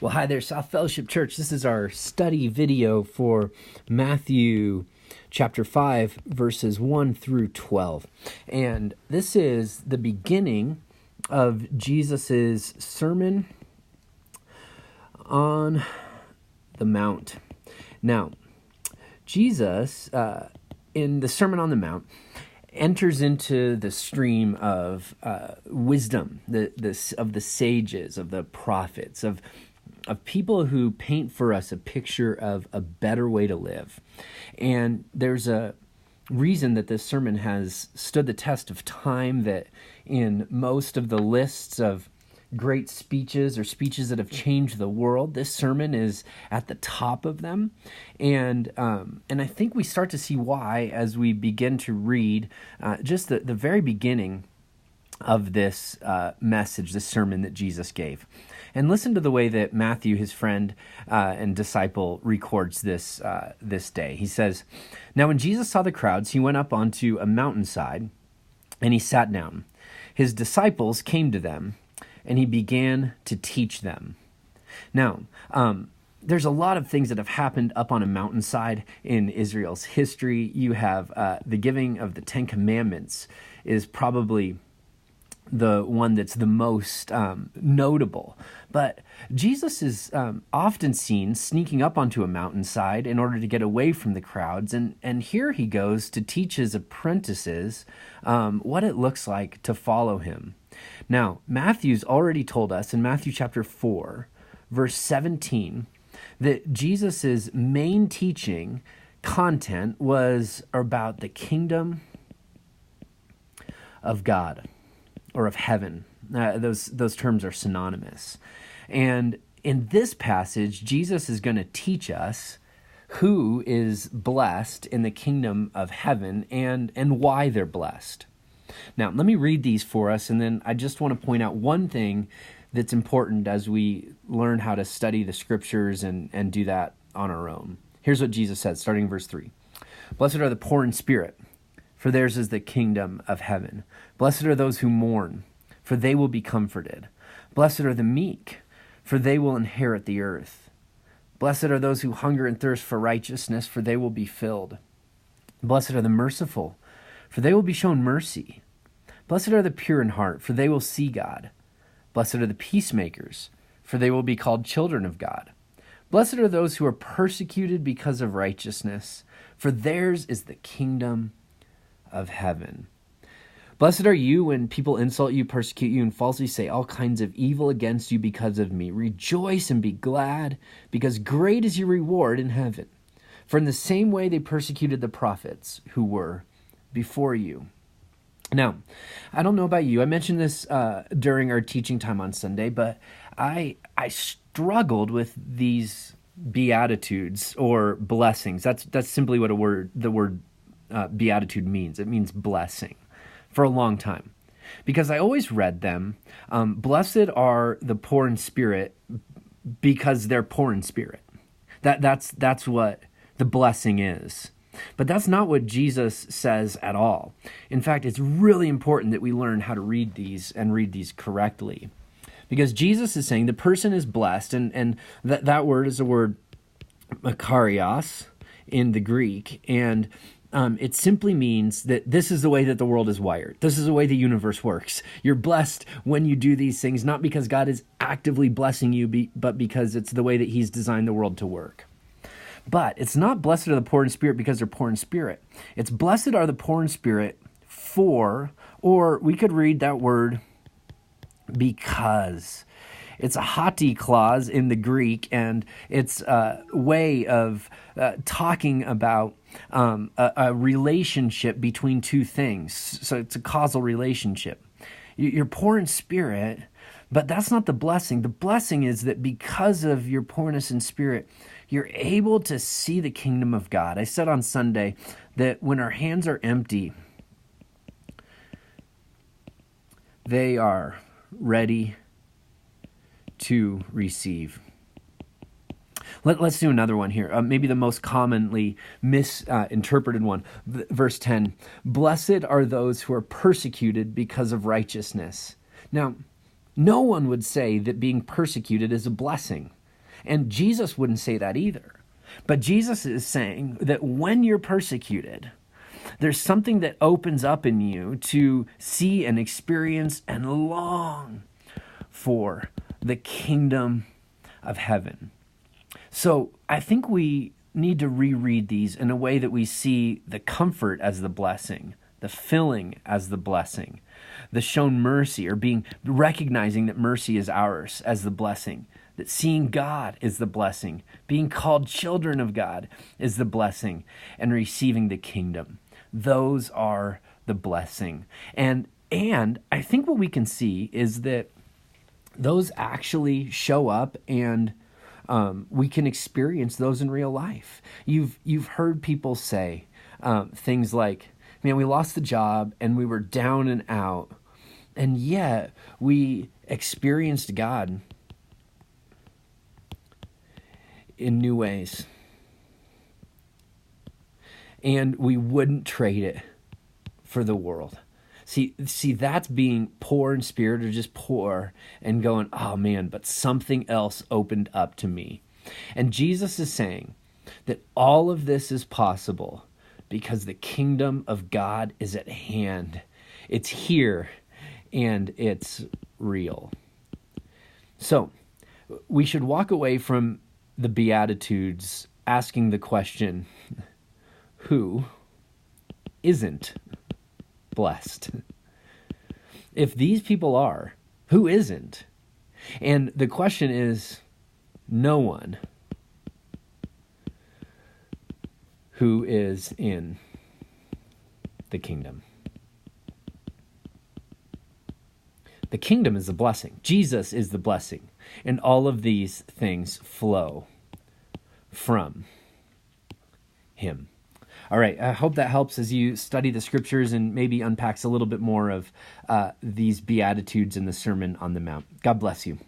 Well, hi there, South Fellowship Church. This is our study video for Matthew chapter 5, verses 1 through 12. And this is the beginning of Jesus's Sermon on the Mount. Now, Jesus, in the Sermon on the Mount, enters into the stream of wisdom, of the sages, of the prophets, of people who paint for us a picture of a better way to live. And there's a reason that this sermon has stood the test of time, that in most of the lists of great speeches or speeches that have changed the world, this sermon is at the top of them. And I think we start to see why as we begin to read just the very beginning of this message, this sermon that Jesus gave. And listen to the way that Matthew, his friend and disciple, records this day. He says, "Now when Jesus saw the crowds, he went up onto a mountainside, and he sat down. His disciples came to them, and he began to teach them." Now, there's a lot of things that have happened up on a mountainside in Israel's history. You have the giving of the Ten Commandments is probably the one that's the most notable. But Jesus is often seen sneaking up onto a mountainside in order to get away from the crowds. And here he goes to teach his apprentices what it looks like to follow him. Now, Matthew's already told us in Matthew chapter 4, verse 17, that Jesus's main teaching content was about the kingdom of God, or of heaven. Those terms are synonymous. And in this passage, Jesus is going to teach us who is blessed in the kingdom of heaven and why they're blessed. Now, let me read these for us, and then I just want to point out one thing that's important as we learn how to study the scriptures and do that on our own. Here's what Jesus said, starting in verse 3. "Blessed are the poor in spirit, for theirs is the kingdom of heaven. Blessed are those who mourn, for they will be comforted. Blessed are the meek, for they will inherit the earth. Blessed are those who hunger and thirst for righteousness, for they will be filled. Blessed are the merciful, for they will be shown mercy. Blessed are the pure in heart, for they will see God. Blessed are the peacemakers, for they will be called children of God. Blessed are those who are persecuted because of righteousness, for theirs is the kingdom of heaven. Blessed are you when people insult you, persecute you, and falsely say all kinds of evil against you because of me. Rejoice and be glad, because great is your reward in heaven. For in the same way they persecuted the prophets who were before you." Now, I don't know about you. I mentioned this during our teaching time on Sunday, but I struggled with these Beatitudes or blessings. That's simply what the word beatitude means. It means blessing, for a long time, because I always read them, blessed are the poor in spirit, because they're poor in spirit. That's what the blessing is. But that's not what Jesus says at all. In fact, it's really important that we learn how to read these and read these correctly, because Jesus is saying the person is blessed, and that word is the word makarios in the Greek, and it simply means that this is the way that the world is wired. This is the way the universe works. You're blessed when you do these things, not because God is actively blessing you, but because it's the way that he's designed the world to work. But it's not blessed are the poor in spirit because they're poor in spirit. It's blessed are the poor in spirit for, or we could read that word because. It's a hati clause in the Greek, and it's a way of talking about a relationship between two things. So it's a causal relationship. You're poor in spirit, but that's not the blessing. The blessing is that because of your poorness in spirit, you're able to see the kingdom of God. I said on Sunday that when our hands are empty, they are ready to receive. Let's do another one here. Maybe the most commonly misinterpreted one. Verse 10, "Blessed are those who are persecuted because of righteousness." Now, no one would say that being persecuted is a blessing. And Jesus wouldn't say that either. But Jesus is saying that when you're persecuted, there's something that opens up in you to see and experience and long for the kingdom of heaven. So I think we need to reread these in a way that we see the comfort as the blessing, the filling as the blessing, the shown mercy, or recognizing that mercy is ours as the blessing, that seeing God is the blessing, being called children of God is the blessing, and receiving the kingdom. Those are the blessing. And I think what we can see is that those actually show up, and we can experience those in real life. You've heard people say things like, man, we lost the job and we were down and out, and yet we experienced God in new ways. And we wouldn't trade it for the world. See, that's being poor in spirit, or just poor and going, oh man, but something else opened up to me. And Jesus is saying that all of this is possible because the kingdom of God is at hand. It's here and it's real. So we should walk away from the Beatitudes asking the question, who isn't blessed? If these people are, who isn't? And the question is, no one who is in the kingdom. The kingdom is a blessing. Jesus is the blessing. And all of these things flow from him. All right, I hope that helps as you study the scriptures and maybe unpacks a little bit more of these Beatitudes in the Sermon on the Mount. God bless you.